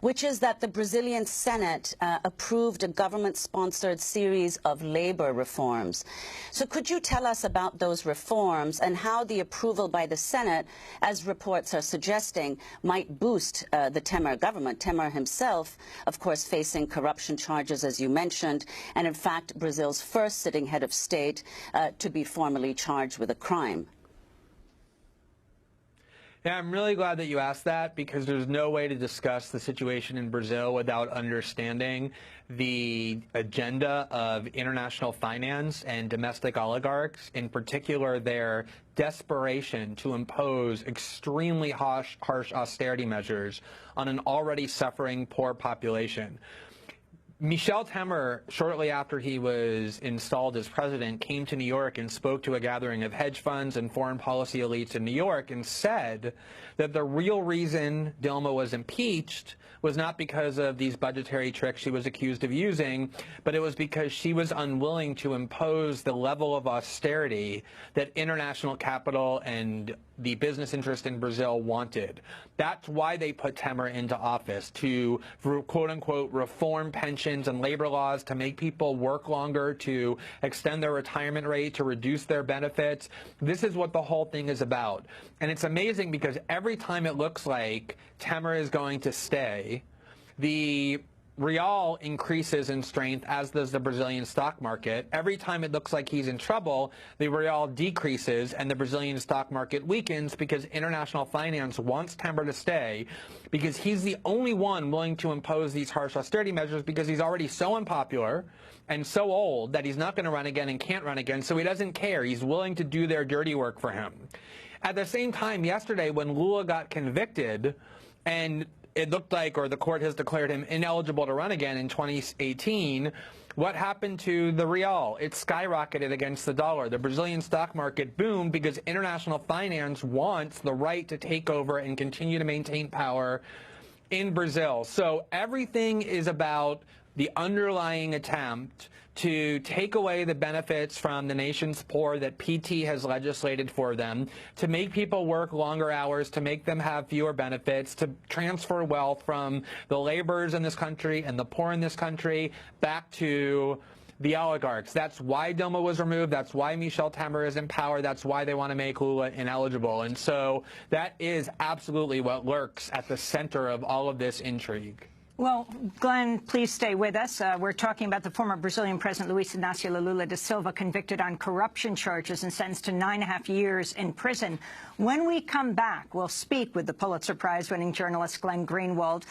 which is that the Brazilian Senate approved a government-sponsored series of labor reforms. So could you tell us about those reforms and how the approval by the Senate, as reports are suggesting, might boost the Temer government? Temer himself, of course, facing corruption charges, as you mentioned, and in fact, Brazil's first sitting head of state to be formally charged with a crime. Yeah, I'm really glad that you asked that, because there's no way to discuss the situation in Brazil without understanding the agenda of international finance and domestic oligarchs, in particular their desperation to impose extremely harsh austerity measures on an already suffering poor population. Michel Temer, shortly after he was installed as president, came to New York and spoke to a gathering of hedge funds and foreign policy elites in New York and said that the real reason Dilma was impeached was not because of these budgetary tricks she was accused of using, but it was because she was unwilling to impose the level of austerity that international capital and the business interest in Brazil wanted. That's why they put Temer into office, to quote-unquote reform pensions and labor laws, to make people work longer, to extend their retirement rate, to reduce their benefits. This is what the whole thing is about. And it's amazing because every time it looks like Temer is going to stay, the real increases in strength, as does the Brazilian stock market. Every time it looks like he's in trouble, the real decreases and the Brazilian stock market weakens, because international finance wants Temer to stay, because he's the only one willing to impose these harsh austerity measures, because he's already so unpopular and so old that he's not going to run again and can't run again, so he doesn't care. He's willing to do their dirty work for him. At the same time, yesterday, when Lula got convicted and it looked like, or the court has declared him ineligible to run again in 2018, what happened to the real? It skyrocketed against the dollar. The Brazilian stock market boomed because international finance wants the right to take over and continue to maintain power in Brazil. So everything is about the underlying attempt to take away the benefits from the nation's poor that PT has legislated for them, to make people work longer hours, to make them have fewer benefits, to transfer wealth from the laborers in this country and the poor in this country back to the oligarchs. That's why Dilma was removed. That's why Michel Temer is in power. That's why they want to make Lula ineligible. And so that is absolutely what lurks at the center of all of this intrigue. Well, Glenn, please stay with us. We're talking about the former Brazilian President Luiz Inácio Lula da Silva, convicted on corruption charges and sentenced to 9.5 years in prison. When we come back, we'll speak with the Pulitzer Prize-winning journalist Glenn Greenwald.